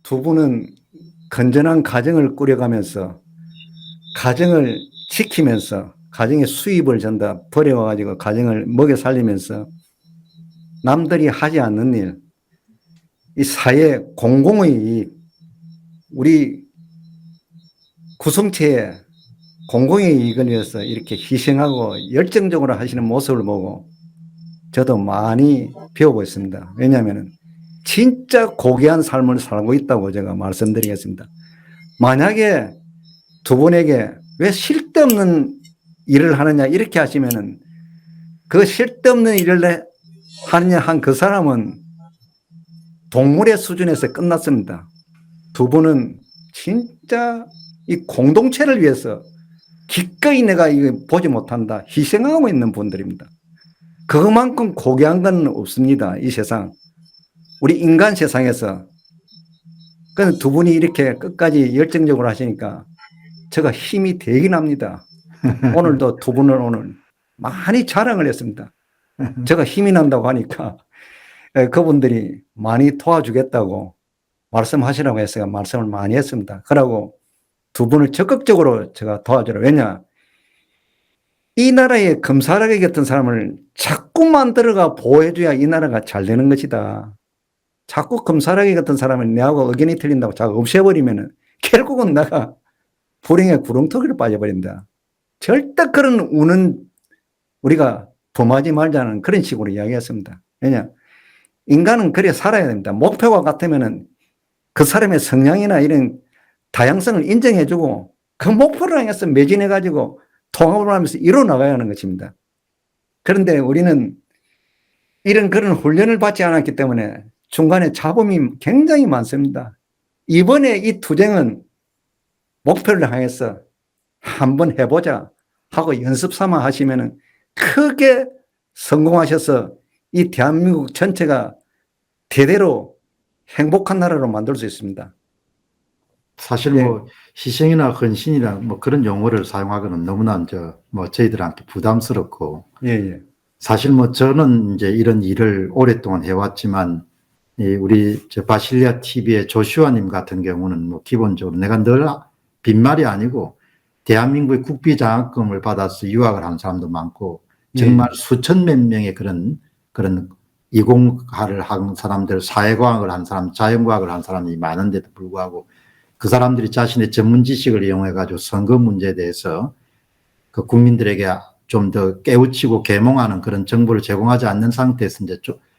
두 분은 건전한 가정을 꾸려가면서 가정을 지키면서 가정의 수입을 전다 벌여와가지고 가정을 먹여 살리면서 남들이 하지 않는 일, 이 사회 공공의 우리 구성체의 공공의 이익을 위해서 이렇게 희생하고 열정적으로 하시는 모습을 보고 저도 많이 배우고 있습니다. 왜냐하면 진짜 고귀한 삶을 살고 있다고 제가 말씀드리겠습니다. 만약에 두 분에게 왜 쓸데없는 일을 하느냐 이렇게 하시면은 그 쓸데없는 일을 하느냐 한 그 사람은 동물의 수준에서 끝났습니다. 두 분은 진짜 이 공동체를 위해서 기꺼이 내가 이거 보지 못한다 희생하고 있는 분들입니다. 그만큼 고귀한 건 없습니다. 이 세상. 우리 인간 세상에서. 그래서 두 분이 이렇게 끝까지 열정적으로 하시니까 제가 힘이 되긴 합니다. 오늘도 두 분을 오늘 많이 자랑을 했습니다. 제가 힘이 난다고 하니까 그분들이 많이 도와주겠다고 말씀하시라고 해서 말씀을 많이 했습니다. 그러고 두 분을 적극적으로 제가 도와주라. 왜냐? 이 나라의 금사라기 같은 사람을 자꾸 만들어가 보호해줘야 이 나라가 잘 되는 것이다. 자꾸 금사라기 같은 사람을 내하고 의견이 틀린다고 자꾸 없애버리면 결국은 내가 불행의 구렁텅이로 빠져버린다. 절대 그런 우는 우리가 범하지 말자는 그런 식으로 이야기했습니다. 왜냐? 인간은 그래 살아야 됩니다. 목표가 같으면은 그 사람의 성향이나 이런 다양성을 인정해주고 그 목표를 향해서 매진해가지고 통합을 하면서 이뤄나가야 하는 것입니다. 그런데 우리는 이런 그런 훈련을 받지 않았기 때문에 중간에 잡음이 굉장히 많습니다. 이번에 이 투쟁은 목표를 향해서 한번 해보자 하고 연습 삼아 하시면은 크게 성공하셔서 이 대한민국 전체가 대대로 행복한 나라로 만들 수 있습니다. 사실 뭐 희생이나 헌신이나 뭐 그런 용어를 사용하기는 너무나 뭐 저희들한테 부담스럽고 사실 뭐 저는 이제 이런 일을 오랫동안 해왔지만 우리 저 바실리아 TV의 조슈아님 같은 경우는 뭐 기본적으로 내가 늘 빈말이 아니고 대한민국의 국비 장학금을 받아서 유학을 한 사람도 많고 정말 수천 몇 명의 그런 이공학을 한 사람들, 사회과학을 한 사람, 자연과학을 한 사람이 많은데도 불구하고 그 사람들이 자신의 전문 지식을 이용해 가지고 선거 문제에 대해서 그 국민들에게 좀 더 깨우치고 계몽하는 그런 정보를 제공하지 않는 상태에서 이제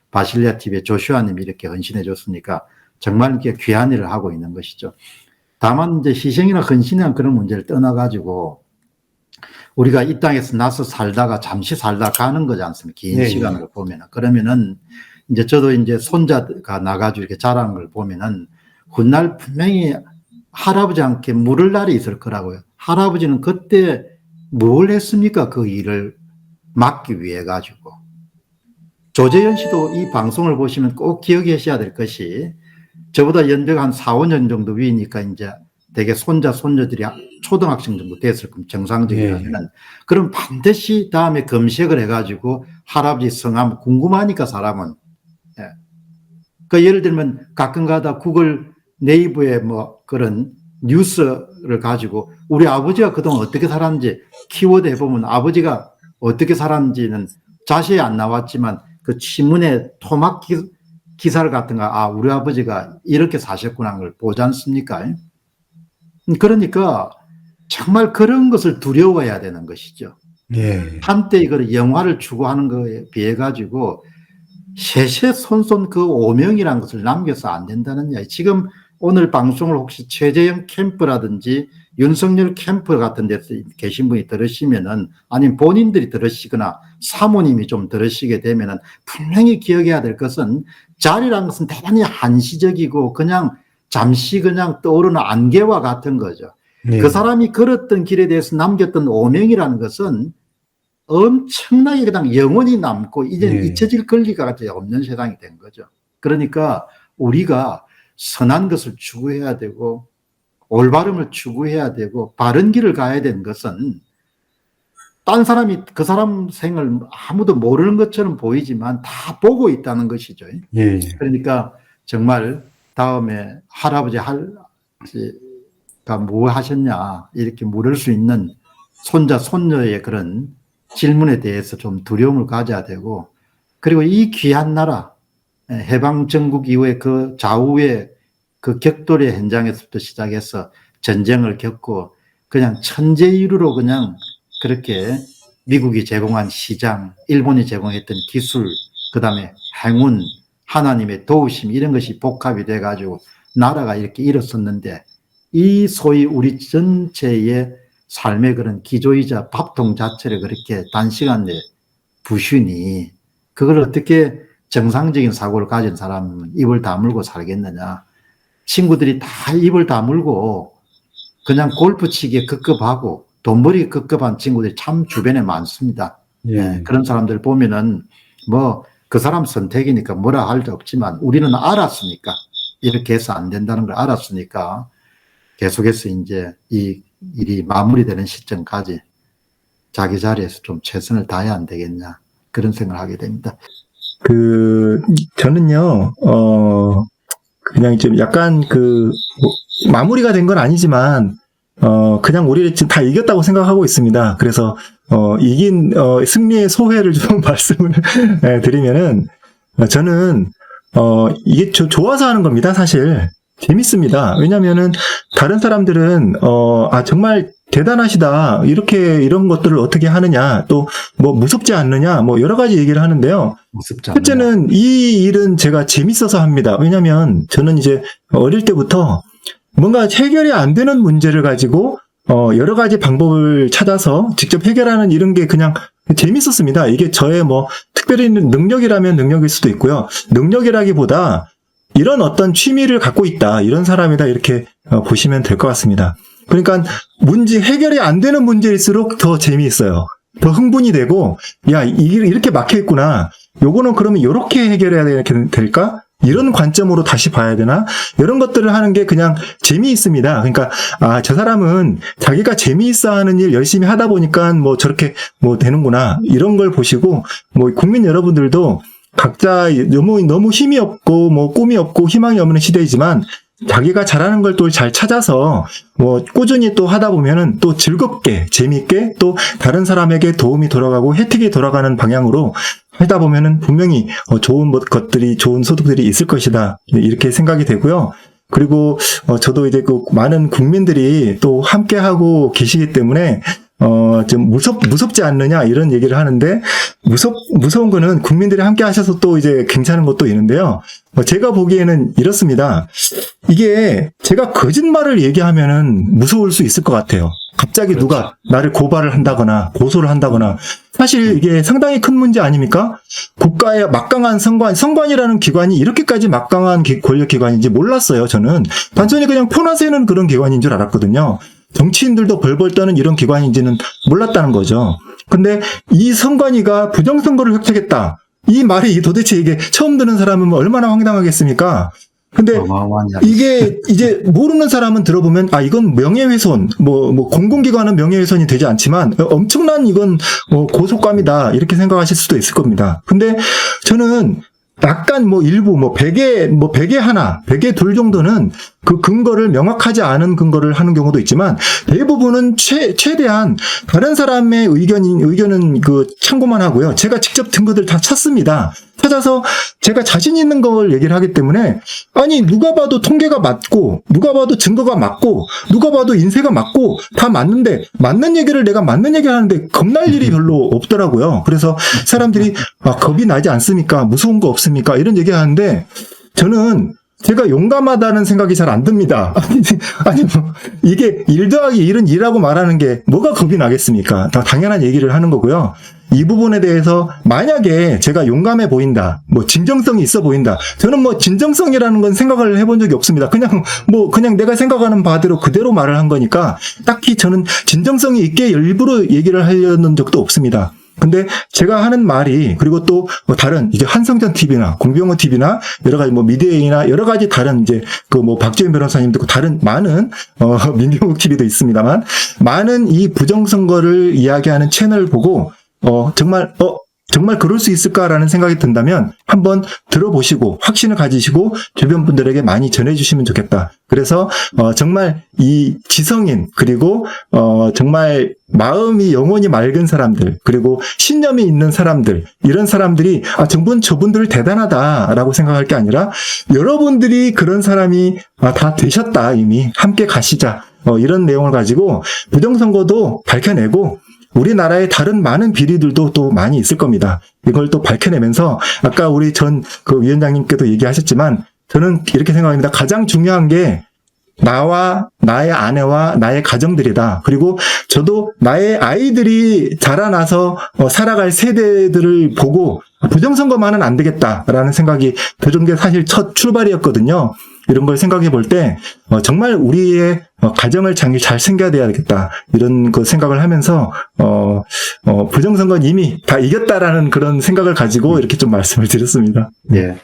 바실리아 TV의 조슈아님이 이렇게 헌신해 줬으니까 정말 이렇게 귀한 일을 하고 있는 것이죠. 다만 이제 희생이나 헌신이나 그런 문제를 떠나 가지고 우리가 이 땅에서 나서 살다가 잠시 살다 가는 거지 않습니까? 긴 시간을 보면은. 그러면은 이제 저도 이제 손자가 나가지고 이렇게 자라는 걸 보면은 훗날 분명히 할아버지한테 물을 날이 있을 거라고요. 할아버지는 그때 뭘 했습니까? 그 일을 막기 위해 가지고. 조재현 씨도 이 방송을 보시면 꼭 기억하셔야 될 것이 저보다 연배가 한 4, 5년 정도 위니까 이제 되게 손자, 손녀들이 초등학생 정도 됐을 겁니다. 정상적이라면은. 그럼 반드시 다음에 검색을 해가지고 할아버지 성함 궁금하니까 사람은. 그 예를 들면 가끔 가다 구글 네이버에 뭐 그런 뉴스를 가지고 우리 아버지가 그동안 어떻게 살았는지 키워드 해보면 아버지가 어떻게 살았는지는 자세히 안 나왔지만 그 신문에 토막 기사를 같은 거, 아, 우리 아버지가 이렇게 사셨구나 하는 걸 보지 않습니까? 그러니까 정말 그런 것을 두려워해야 되는 것이죠. 한때 이걸 영화를 추구하는 거에 비해 가지고 세세손손 그 오명이라는 것을 남겨서 안 된다는 이야기. 지금 오늘 방송을 혹시 최재형 캠프라든지 윤석열 캠프 같은 데서 계신 분이 들으시면은 아니면 본인들이 들으시거나 사모님이 좀 들으시게 되면은 분명히 기억해야 될 것은 자리라는 것은 대단히 한시적이고 그냥 잠시 그냥 떠오르는 안개와 같은 거죠. 그 사람이 걸었던 길에 대해서 남겼던 오명이라는 것은 엄청나게 그냥 영원히 남고 이제는 잊혀질 권리가 없는 세상이 된 거죠. 그러니까 우리가 선한 것을 추구해야 되고 올바름을 추구해야 되고 바른 길을 가야 되는 것은 딴 사람이 그 사람 생을 아무도 모르는 것처럼 보이지만 다 보고 있다는 것이죠. 그러니까 정말 다음에 할아버지 가 뭐 하셨냐 이렇게 물을 수 있는 손자 손녀의 그런 질문에 대해서 좀 두려움을 가져야 되고, 그리고 이 귀한 나라 해방 전국 이후에 그 좌우의 그 격돌의 현장에서부터 시작해서 전쟁을 겪고 그냥 천재이루로 그냥 그렇게 미국이 제공한 시장, 일본이 제공했던 기술, 그 다음에 행운, 하나님의 도우심 이런 것이 복합이 돼가지고 나라가 이렇게 일어섰는데, 이 소위 우리 전체의 삶의 그런 기조이자 밥통 자체를 그렇게 단시간 내에 부신이, 그걸 어떻게 정상적인 사고를 가진 사람은 입을 다물고 살겠느냐. 친구들이 다 입을 다물고 그냥 골프 치기에 급급하고 돈벌이에 급급한 친구들이 참 주변에 많습니다. 예. 그런 사람들 보면은 뭐 그 사람 선택이니까 뭐라 할 수 없지만 우리는 알았으니까, 이렇게 해서 안 된다는 걸 알았으니까 계속해서 이제 이 일이 마무리되는 시점까지 자기 자리에서 좀 최선을 다해야 안 되겠냐, 그런 생각을 하게 됩니다. 저는요, 그냥 좀 약간 마무리가 된 건 아니지만, 그냥 우리를 지금 다 이겼다고 생각하고 있습니다. 그래서, 승리의 소회를 좀 말씀을 드리면은, 저는, 이게 좋아서 하는 겁니다, 사실. 재밌습니다. 왜냐면은, 다른 사람들은, 정말 대단하시다. 이런 것들을 어떻게 하느냐. 또, 무섭지 않느냐. 여러 가지 얘기를 하는데요. 무섭지 않느냐. 첫째는 이 일은 제가 재밌어서 합니다. 왜냐면, 저는 이제 어릴 때부터 뭔가 해결이 안 되는 문제를 가지고, 여러 가지 방법을 찾아서 직접 해결하는 이런 게 그냥 재밌었습니다. 이게 저의 특별히 능력이라면 능력일 수도 있고요. 능력이라기보다 이런 어떤 취미를 갖고 있다, 이런 사람이다, 이렇게 보시면 될 것 같습니다. 그러니까 해결이 안 되는 문제일수록 더 재미있어요. 더 흥분이 되고, 야, 이렇게 막혀있구나. 요거는 그러면 요렇게 해결해야 될까? 이런 관점으로 다시 봐야 되나? 이런 것들을 하는 게 그냥 재미있습니다. 그러니까, 저 사람은 자기가 재미있어 하는 일 열심히 하다 보니까 저렇게 되는구나. 이런 걸 보시고, 국민 여러분들도 각자 너무 힘이 없고, 꿈이 없고, 희망이 없는 시대이지만, 자기가 잘하는 걸 또 잘 찾아서 꾸준히 또 하다 보면은 또 즐겁게 재미있게 또 다른 사람에게 도움이 돌아가고 혜택이 돌아가는 방향으로 하다 보면은 분명히 좋은 좋은 소득들이 있을 것이다, 이렇게 생각이 되고요. 그리고 저도 이제 많은 국민들이 또 함께 하고 계시기 때문에 좀 무섭지 않느냐, 이런 얘기를 하는데, 무서운 거는 국민들이 함께 하셔서 또 이제 괜찮은 것도 있는데요. 제가 보기에는 이렇습니다. 이게 제가 거짓말을 얘기하면은 무서울 수 있을 것 같아요. 갑자기 그렇죠. 누가 나를 고발을 한다거나 고소를 한다거나. 사실 이게 상당히 큰 문제 아닙니까? 국가의 막강한 선관이라는 기관이 이렇게까지 막강한 권력기관인지 몰랐어요, 저는. 단순히 그냥 표나 세는 그런 기관인 줄 알았거든요. 정치인들도 벌벌 떠는 이런 기관인지는 몰랐다는 거죠. 근데 이 선관위가 부정선거를 획책했다, 이 말이 도대체 이게 처음 듣는 사람은 얼마나 황당하겠습니까? 근데 이게 이제 모르는 사람은 들어보면 이건 명예훼손, 공공기관은 명예훼손이 되지 않지만 엄청난 이건 고속감이다, 이렇게 생각하실 수도 있을 겁니다. 근데 저는 약간 일부 100에 하나, 100에 둘 정도는 그 근거를 명확하지 않은 근거를 하는 경우도 있지만, 대부분은 최대한 다른 사람의 의견은 참고만 하고요. 제가 직접 증거들 다 찾습니다. 찾아서 제가 자신 있는 걸 얘기를 하기 때문에, 누가 봐도 통계가 맞고, 누가 봐도 증거가 맞고, 누가 봐도 인쇄가 맞고, 다 맞는데, 맞는 얘기를 내가 맞는 얘기를 하는데 겁날 일이 별로 없더라고요. 그래서 사람들이, 겁이 나지 않습니까? 무서운 거 없습니까? 이런 얘기 하는데, 저는 제가 용감하다는 생각이 잘 안 듭니다. 이게 1 더하기 1은 2라고 말하는 게 뭐가 겁이 나겠습니까? 다 당연한 얘기를 하는 거고요. 이 부분에 대해서 만약에 제가 용감해 보인다, 진정성이 있어 보인다, 저는 진정성이라는 건 생각을 해본 적이 없습니다. 그냥 내가 생각하는 바대로 그대로 말을 한 거니까 딱히 저는 진정성이 있게 일부러 얘기를 하려는 적도 없습니다. 근데 제가 하는 말이, 그리고 또 다른 이제 한성전 TV나 공병호 TV나 여러 가지 미디어이나 여러 가지 다른 이제 박지원 변호사님도 있고 다른 많은 민경욱 TV도 있습니다만, 많은 이 부정선거를 이야기하는 채널을 보고 정말 정말 그럴 수 있을까라는 생각이 든다면 한번 들어보시고 확신을 가지시고 주변 분들에게 많이 전해주시면 좋겠다. 그래서 정말 이 지성인 그리고 정말 마음이 영혼이 맑은 사람들 그리고 신념이 있는 사람들 이런 사람들이 저분들 대단하다라고 생각할 게 아니라 여러분들이 그런 사람이 다 되셨다 이미 함께 가시자 이런 내용을 가지고 부정선거도 밝혀내고 우리나라의 다른 많은 비리들도 또 많이 있을 겁니다. 이걸 또 밝혀내면서 아까 우리 전 그 위원장님께도 얘기하셨지만 저는 이렇게 생각합니다. 가장 중요한 게 나와 나의 아내와 나의 가정들이다. 그리고 저도 나의 아이들이 자라나서 살아갈 세대들을 보고 부정선거만은 안 되겠다라는 생각이 들은 게 사실 첫 출발이었거든요. 이런 걸 생각해 볼 때 정말 우리의 가정을 잘 챙겨야 되겠다 이런 그 생각을 하면서 부정선거는 이미 다 이겼다라는 그런 생각을 가지고 이렇게 좀 말씀을 드렸습니다. 예.